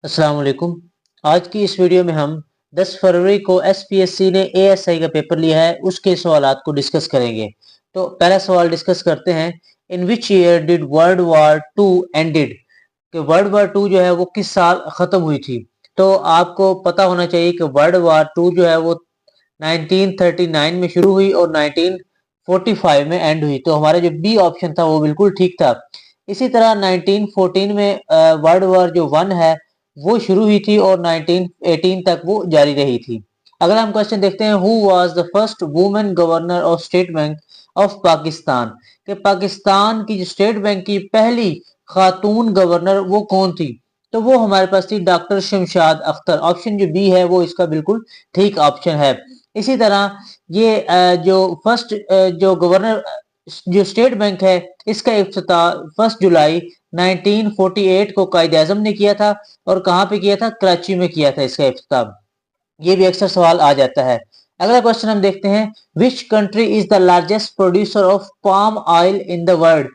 अस्सलाम वालेकुम। आज की इस वीडियो में हम 10 फरवरी को एसपीएससी ने एएसआई का पेपर लिया है, उसके सवालात को डिस्कस करेंगे। तो पहला सवाल डिस्कस करते हैं। In which year did world war two ended? कि वर्ल्ड वार टू जो है वो किस साल खत्म हुई थी? तो आपको पता होना चाहिए कि वर्ल्ड वार टू जो है वो 1939 में शुरू हुई और 1945 में एंड हुई। तो हमारा जो बी ऑप्शन था वो बिल्कुल ठीक था। इसी तरह 1914 में वर्ल्ड वॉर जो वन है वो शुरू हुई थी और 1918 तक वो जारी रही थी। अगला हम क्वेश्चन देखते हैं। Who was the first women governor of state bank of Pakistan? कि पाकिस्तान की जो स्टेट बैंक की पहली खातून गवर्नर वो कौन थी? तो वो हमारे पास थी डॉक्टर शमशाद अख्तर। ऑप्शन जो बी है वो इसका बिल्कुल ठीक ऑप्शन है। इसी तरह ये जो फर्स्ट जो गवर्नर जो स्टेट बैंक है इसका इफ्तिताह 1 जुलाई 1948 को कायदे आजम ने किया था। और कहाँ पे किया था? कराची में किया था इसका इफ्तिताह। ये भी अक्सर सवाल आ जाता है। अगला क्वेश्चन हम देखते हैं। Which country is the largest producer of palm oil in the world?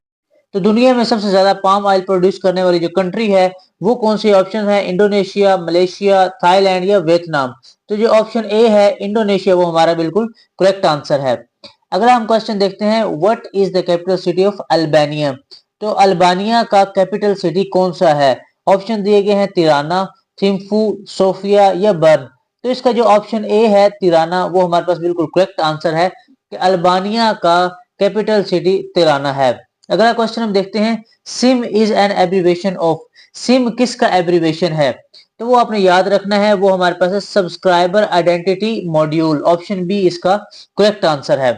तो दुनिया में सबसे ज्यादा पाम ऑयल प्रोड्यूस करने वाली जो कंट्री है वो कौन सी? ऑप्शन है इंडोनेशिया, मलेशिया, थाईलैंड या वियतनाम। तो जो ऑप्शन ए है इंडोनेशिया वो हमारा बिल्कुल करेक्ट आंसर है। अगला हम क्वेश्चन देखते हैं। What is the capital city of Albania? तो अल्बानिया का कैपिटल सिटी कौन सा है? ऑप्शन दिए गए हैं तिराना, थिम्फू, सोफिया या बर्न। तो इसका जो ऑप्शन ए है तिराना वो हमारे पास बिल्कुल करेक्ट आंसर है कि अल्बानिया का कैपिटल सिटी तिराना है। अगला क्वेश्चन हम देखते हैं। SIM is an abbreviation of? SIM किसका एब्रीवेशन है? तो वो आपने याद रखना है, वो हमारे पास है subscriber identity module. Option B इसका करेक्ट आंसर है।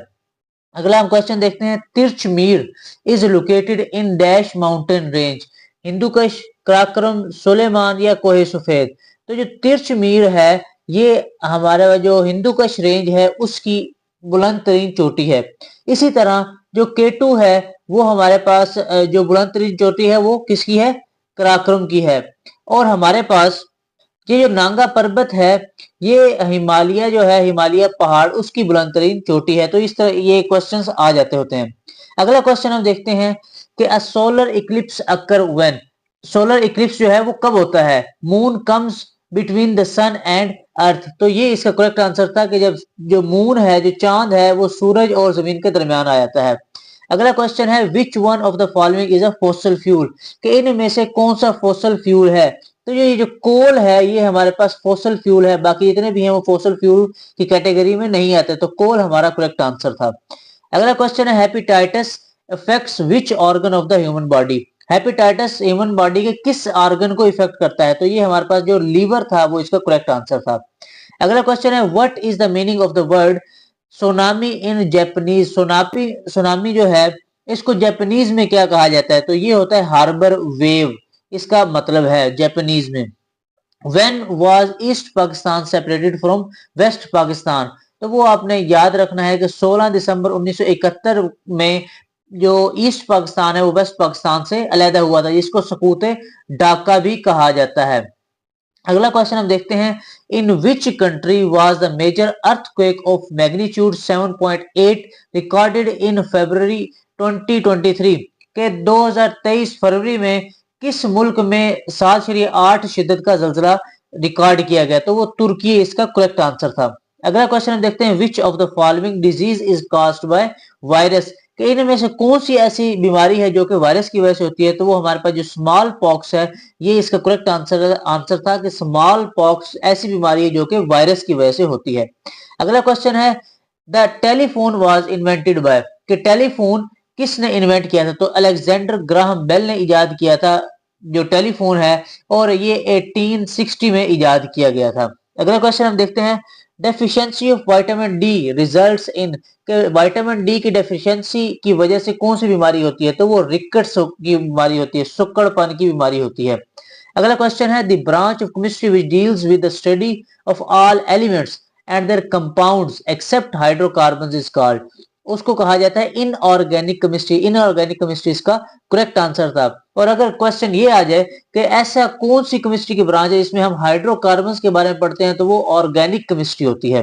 अगला हम क्वेश्चन देखते हैं। Tirichmir is located in dash mountain range? Hindukush, Karakoram, Sulaiman या कोहे सफेद। तो जो तिरचमीर है ये हमारा जो हिंदुकुश रेंज है उसकी बुलंद तरीन चोटी है। इसी तरह जो केटू है वो हमारे पास जो बुलंद तरीन चोटी है वो किसकी है? कराक्रम की है। और हमारे पास ये जो नांगा पर्वत है ये हिमालय जो है हिमालय पहाड़ उसकी बुलंद तरीन चोटी है। तो इस तरह ये क्वेश्चंस आ जाते होते हैं। अगला क्वेश्चन हम देखते हैं कि a solar eclipse occur when? Solar eclipse जो है वो कब होता है? Moon comes between the sun and earth. तो ये इसका करेक्ट आंसर था कि जब जो मून है जो चांद है वो सूरज और जमीन के दरमियान आ जाता है। अगला क्वेश्चन है। Which one of the following is a fossil fuel? कि इनमें से कौन सा फॉसिल फ्यूल है? तो ये जो कोल है ये हमारे पास फॉसिल फ्यूल है, बाकी जितने भी हैं वो फॉसिल फ्यूल की कैटेगरी में नहीं आते। तो कोल हमारा करेक्ट आंसर था। अगला क्वेश्चन है। Hepatitis affects which organ of the human body? Hepatitis human body के किस ऑर्गन को इफेक्ट करता है? तो ये हमारे पास जो लीवर था वो इसका करेक्ट आंसर था। अगला क्वेश्चन है। What is the meaning of the word tsunami in Japanese? Tsunami जो है इसको जापानीज में क्या कहा जाता है? तो ये होता है हार्बर वेव, इसका मतलब है जापानीज में। When was East Pakistan separated from West Pakistan? तो वो आपने याद रखना है कि 16 दिसंबर 1971 में जो ईस्ट पाकिस्तान है वो वेस्ट पाकिस्तान से अलहदा हुआ था, जिसको सकूत ढाका भी कहा जाता है। अगला क्वेश्चन हम देखते हैं। In which country was the major earthquake of magnitude 7.8 recorded in February 2023? के 2023 फरवरी में किस मुल्क में 7.8 शिद्दत का जल्जला रिकॉर्ड किया गया? तो वो तुर्की इसका करेक्ट आंसर था। अगला क्वेश्चन हम देखते हैं। विच of the following disease is caused by virus? कि इनमें से कौन सी ऐसी बीमारी है जो कि वायरस की वजह से होती है? तो वो हमारे पास जो स्मॉल पॉक्स है ये इसका करेक्ट आंसर था कि स्मॉल पॉक्स ऐसी बीमारी है जो कि वायरस की वजह से होती है। अगला क्वेश्चन है। The telephone was invented by? कि टेलीफोन किसने इन्वेंट किया था? तो अलेक्जेंडर ग्राहम बेल ने इजाद किया था जो टेलीफोन है, और ये 1860 में इजाद किया गया था। अगला क्वेश्चन हम देखते हैं। Deficiency of vitamin D results in? Vitamin D की डेफिशिएंसी की वजह से कौन सी बीमारी होती है? तो वो रिकेट्स की बीमारी होती है, सुक्कड़पन की बीमारी होती है। अगला क्वेश्चन है। The branch of chemistry which deals with the study of all elements and their compounds except hydrocarbon is called? उसको कहा जाता है इनऑर्गेनिक केमिस्ट्री। इनऑर्गेनिक केमिस्ट्री इसका करेक्ट आंसर था। और अगर क्वेश्चन ये आ जाए कि ऐसा कौन सी केमिस्ट्री की ब्रांच है जिसमें हम हाइड्रोकार्बन के बारे में पढ़ते हैं, तो वो ऑर्गेनिक केमिस्ट्री होती है।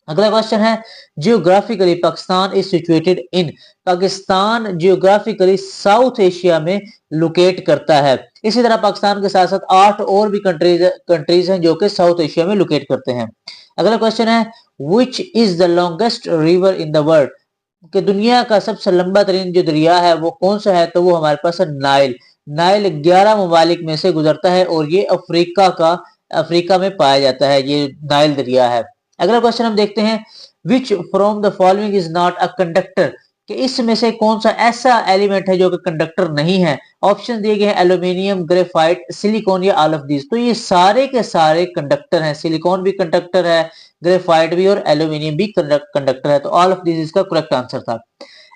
अगला क्वेश्चन है geographically Pakistan is situated in, Pakistan geographically south Asia में लोकेट करता है। इसी तरह पाकिस्तान के साथ साथ 8 और भी कंट्रीज हैं जो कि साउथ एशिया में लोकेट करते हैं। अगला क्वेश्चन है विच is the longest river in the world, कि दुनिया का सबसे लंबा तरीन जो दरिया है वो कौन सा है, तो वो हमारे पास है नाइल। नाइल 11 ममालिक में से गुजरता है और ये अफ्रीका में पाया जाता है, ये नाइल दरिया है। अगला क्वेश्चन हम देखते हैं which from the following is not a conductor, कि इसमें से कौन सा ऐसा एलिमेंट है जो कि कंडक्टर नहीं है। ऑप्शन दिए गए हैं एल्यूमिनियम, ग्रेफाइट, सिलिकॉन या ऑल ऑफ दीज। तो ये सारे के सारे कंडक्टर हैं, सिलिकॉन भी कंडक्टर है, ग्रेफाइट भी और एल्यूमिनियम भी कंडक्टर है। तो ऑल ऑफ दिस इसका करेक्ट आंसर था।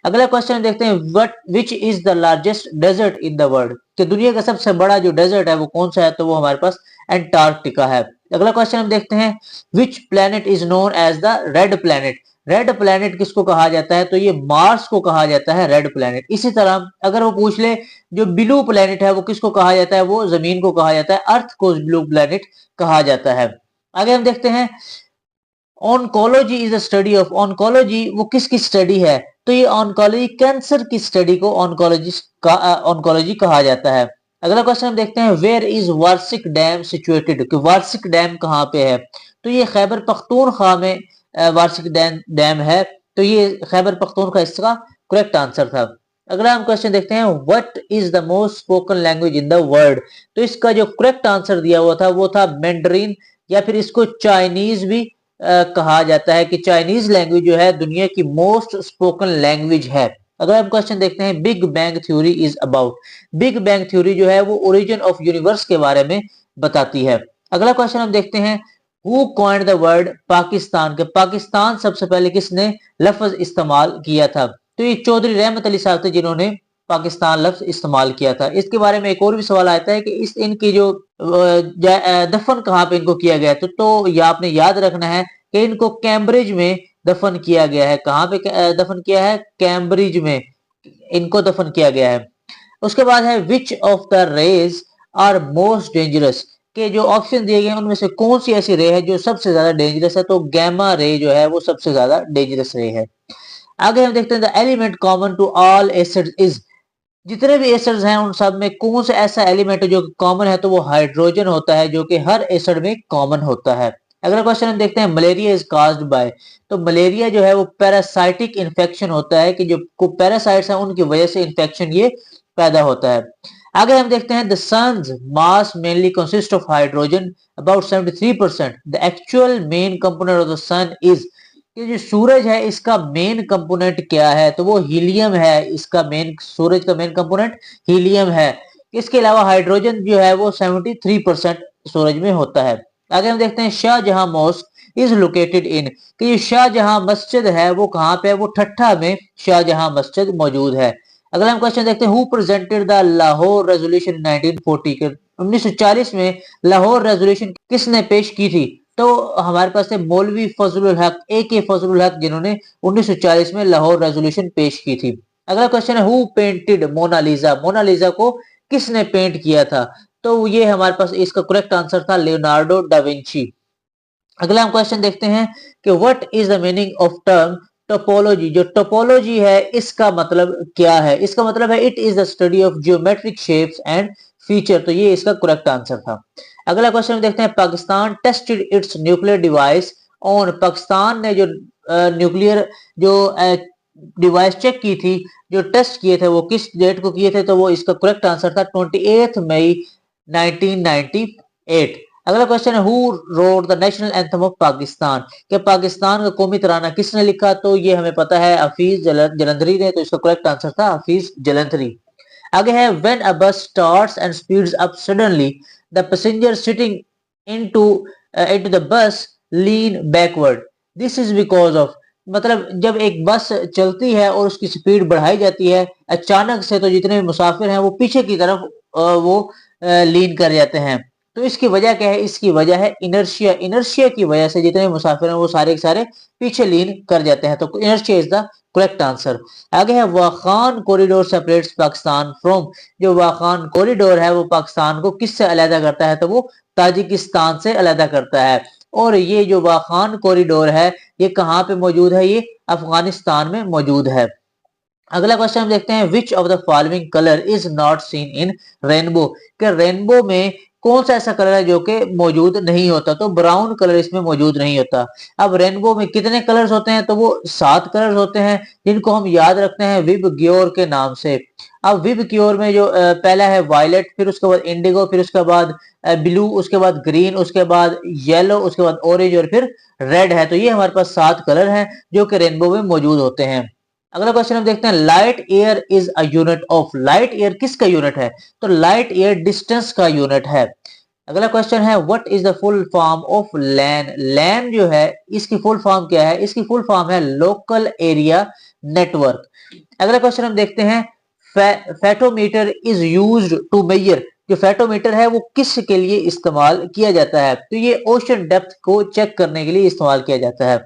अगला क्वेश्चन देखते हैं what which is the largest desert in the world, कि दुनिया का सबसे बड़ा जो डेजर्ट है वो कौन सा है, तो वो हमारे पास एंटार्क्टिका है। अगला क्वेश्चन हम देखते हैं which planet is known as the red planet, red planet किसको कहा जाता है, तो ये मार्स को कहा जाता है रेड प्लैनेट। इसी तरह अगर वो पूछ ले जो ब्लू प्लैनेट है वो किसको कहा जाता है, वो जमीन को कहा जाता है, अर्थ को ब्लू प्लैनेट कहा जाता है। आगे हम देखते हैं oncology is a study of, oncology वो किसकी स्टडी है, तो ये ऑनकोलॉजी कैंसर की स्टडी को ऑनकोलॉजी कहा जाता है। अगला क्वेश्चन हम देखते हैं वेयर इज वार्षिक डैम सिचुएटेड, कि वार्षिक डैम कहाँ पे है, तो ये खैबर पख्तूनख्वा में वार्षिक डैम है। तो ये खैबर पख्तूनख्वा इसका करेक्ट आंसर था। अगला हम क्वेश्चन देखते हैं what is the most spoken language in the world, तो इसका जो करेक्ट आंसर दिया हुआ था वो था मैंडरीन, या फिर इसको चाइनीज भी कहा जाता है, कि चाइनीज लैंग्वेज जो है दुनिया की मोस्ट स्पोकन लैंग्वेज है। अगर हम क्वेश्चन देखते हैं big bang theory is about, big bang theory जो है वो ओरिजिन ऑफ यूनिवर्स के बारे में बताती है। अगला क्वेश्चन हम देखते हैं who coined the word Pakistan, के पाकिस्तान सबसे पहले किसने लफ्ज इस्तेमाल किया था, तो ये चौधरी रहमत अली साहब थे जिन्होंने पाकिस्तान लफ्ज इस्तेमाल किया था। इसके बारे में एक और भी सवाल आता है कि इस इनकी जो दफन कहाँ पे इनको किया गया, तो ये आपने याद रखना है कि इनको कैम्ब्रिज में दफन किया गया है। कहाँ पे दफन किया है, कैम्ब्रिज में इनको दफन किया गया है। उसके बाद है which of the rays are most dangerous, के जो ऑप्शन दिए गए उनमें से कौन सी ऐसी रे है जो सबसे ज्यादा डेंजरस है, तो गैमा रे जो है वो सबसे ज्यादा डेंजरस रे है। आगे हम देखते हैं the element common to all acids is, जितने भी एसिड्स हैं उन सब में कौन सा ऐसा एलिमेंट है जो कॉमन है, तो वो हाइड्रोजन होता है, जो कि हर एसिड में कॉमन होता है। अगला क्वेश्चन हम देखते हैं मलेरिया इज काज्ड बाय, तो मलेरिया जो है वो पैरासाइटिक इन्फेक्शन होता है, कि जो पैरासाइट्स हैं उनकी वजह से इन्फेक्शन ये पैदा होता है। आगे हम देखते हैं the sun's mass mainly consist of hydrogen about 73%, the actual main component of the sun is, ये जो सूरज है इसका मेन कंपोनेंट क्या है, तो वो हीलियम है, इसका मेन सूरज का मेन कंपोनेंट हीलियम है। इसके अलावा हाइड्रोजन जो है वो 73% सूरज में होता है। आगे हम देखते हैं Shahjahan mosque is located in, कि ये शाहजहां मस्जिद है वो कहाँ पे है, वो ठट्ठा में शाहजहां मस्जिद मौजूद है। अगला हम क्वेश्चन देखते हैं who presented the Lahore resolution 1940, के 1940 में लाहौर रेजोल्यूशन किसने पेश की थी, तो हमारे पास है मौलवी फजलुल हक, AK फजलुल हक, जिन्होंने 1940 में लाहौर रेजोल्यूशन पेश की थी। अगला क्वेश्चन है हु पेंटेड मोनालिजा, मोनालिजा को किसने पेंट किया था, तो ये हमारे पास इसका करेक्ट आंसर था लियोनार्डो डा विंची। अगला हम क्वेश्चन देखते हैं कि what is the meaning of term topology, जो टोपोलॉजी है इसका मतलब क्या है, इसका मतलब है it is the study of geometric shapes and feature, तो ये इसका करेक्ट आंसर था। अगला क्वेश्चन हम देखते हैं Pakistan tested it's nuclear device on, Pakistan ने जो न्यूक्लियर जो डिवाइस चेक की थी, जो टेस्ट किए थे वो किस डेट को किए थे, तो वो इसका करेक्ट आंसर था 28 मई 1998। अगला क्वेश्चन है who wrote the national anthem of Pakistan, कि पाकिस्तान का कौमी तराना किसने लिखा, तो ये हमें पता है हफीज जलंधरी ने, तो इसका करेक्ट आंसर था हफीज जलंधरी। आगे है व्हेन अ बस starts and speeds up suddenly the passenger sitting into into the bus lean backward, this is because of, मतलब जब एक बस चलती है और उसकी स्पीड बढ़ाई जाती है अचानक से, तो जितने भी मुसाफिर हैं वो पीछे की तरफ वो लीन कर जाते हैं। तो इसकी वजह क्या है, इसकी वजह है इनर्शिया, इनर्शिया की वजह से जितने मुसाफिर हैं वो सारे के सारे पीछे लीन कर जाते हैं, तो inertia is the correct answer. आगे है Wakhan corridor separates Pakistan from, जो वाखान कॉरिडोर है वो पाकिस्तान को किससे अलग करता है, तो वो ताजिकिस्तान से अलग करता है। और ये जो वाखान कॉरिडोर है ये कहाँ पे मौजूद है, ये अफगानिस्तान में मौजूद है। अगला क्वेश्चन हम देखते हैं, विच of the following colour is not seen in rainbow, कि रेनबो में कौन सा ऐसा कलर है जो कि मौजूद नहीं होता, तो ब्राउन कलर इसमें मौजूद नहीं होता। अब रेनबो में कितने कलर्स होते हैं, तो वो 7 कलर्स होते हैं जिनको हम याद रखते हैं विब ग्योर के नाम से। अब विब ग्योर में जो पहला है वायलेट, फिर उसके बाद इंडिगो, फिर उसके बाद ब्लू, उसके बाद ग्रीन, उसके बाद येलो, उसके बाद ऑरेंज और फिर रेड है। तो ये हमारे पास 7 कलर हैं जो कि रेनबो में मौजूद होते हैं। अगला क्वेश्चन हम देखते हैं, light year is a unit of, light year किसका यूनिट है, तो लाइट ईयर डिस्टेंस का यूनिट है। अगला क्वेश्चन है, what is the full form of LAN, LAN जो है इसकी फुल फॉर्म क्या है, इसकी फुल फॉर्म है लोकल एरिया नेटवर्क। अगला क्वेश्चन हम देखते हैं, fathometer is used to measure, जो फेटोमीटर है वो किस के लिए इस्तेमाल किया जाता है, तो ये ओशन डेप्थ को चेक करने के लिए इस्तेमाल किया जाता है।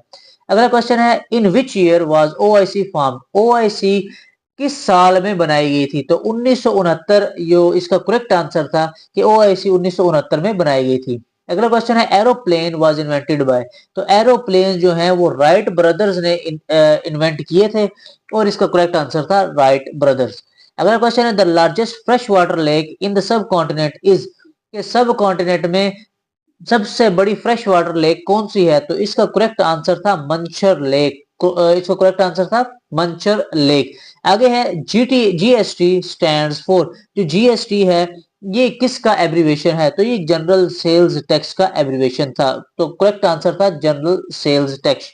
अगला क्वेश्चन है, in which year was OIC form, OIC किस साल में बनाई गई थी, तो 1969 जो इसका करेक्ट आंसर था कि ओआईसी 1969 में बनाई गई थी। अगला क्वेश्चन है, एरोप्लेन वाज इन्वेंटेड बाय, तो एरोप्लेन जो है वो राइट ब्रदर्स ने इन्वेंट किए थे और इसका करेक्ट आंसर था राइट ब्रदर्स। अगला क्वेश्चन है, the largest fresh water lake in the sub continent is, के सब कॉन्टिनेंट में सबसे बड़ी फ्रेश वाटर लेक कौन सी है, तो इसका करेक्ट आंसर था मंचर लेक, इसका करेक्ट आंसर था मंचर लेक। आगे है, जीएसटी स्टैंड्स फॉर, जो जीएसटी है ये किसका एब्रीविएशन है, तो ये जनरल सेल्स टैक्स का एब्रीविएशन था, तो करेक्ट आंसर था जनरल सेल्स टैक्स।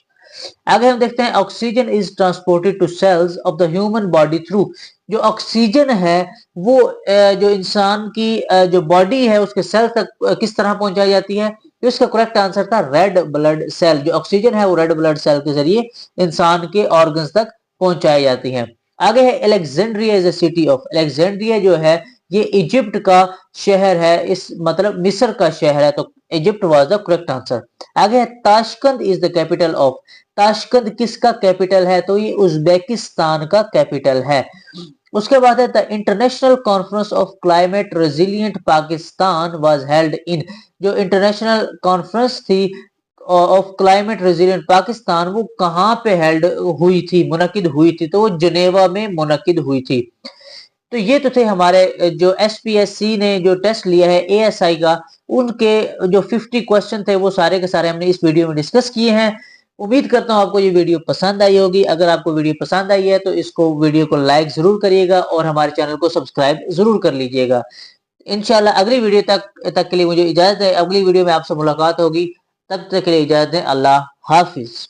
आगे हम देखते हैं, oxygen is transported to cells of the human body through, जो ऑक्सीजन है वो जो इंसान की जो बॉडी है उसके सेल तक किस तरह पहुंचाई जाती है, तो इसका करेक्ट आंसर था रेड ब्लड सेल, जो ऑक्सीजन है वो रेड ब्लड सेल के जरिए इंसान के ऑर्गन्स तक पहुंचाई जाती है। आगे है, Alexandria is a city of, Alexandria जो है ये इजिप्ट का शहर है, इस मतलब मिस्र का शहर है, तो Egypt was the correct answer. आगे है, Tashkent is the capital of, Tashkent किसका कैपिटल है, तो ये उज्बेकिस्तान का कैपिटल है। उसके बाद है, the international conference of climate resilient Pakistan was held in, जो इंटरनेशनल कॉन्फ्रेंस थी ऑफ क्लाइमेट रेजिलियंट पाकिस्तान वो कहाँ पे हेल्ड हुई थी, मुनकिद हुई थी, तो वो जनेवा में मुनकिद हुई थी। तो ये तो थे हमारे जो एसपीएससी ने जो टेस्ट लिया है एएसआई का, उनके जो 50 क्वेश्चन थे वो सारे के सारे हमने इस वीडियो में डिस्कस किए हैं। उम्मीद करता हूँ आपको ये वीडियो पसंद आई होगी। अगर आपको वीडियो पसंद आई है तो इसको वीडियो को लाइक जरूर करिएगा और हमारे चैनल को सब्सक्राइब जरूर कर लीजिएगा। इंशाल्लाह अगली वीडियो तक के लिए मुझे इजाजत है, अगली वीडियो में आपसे मुलाकात होगी, तब तक के लिए इजाजत है, अल्लाह हाफिज।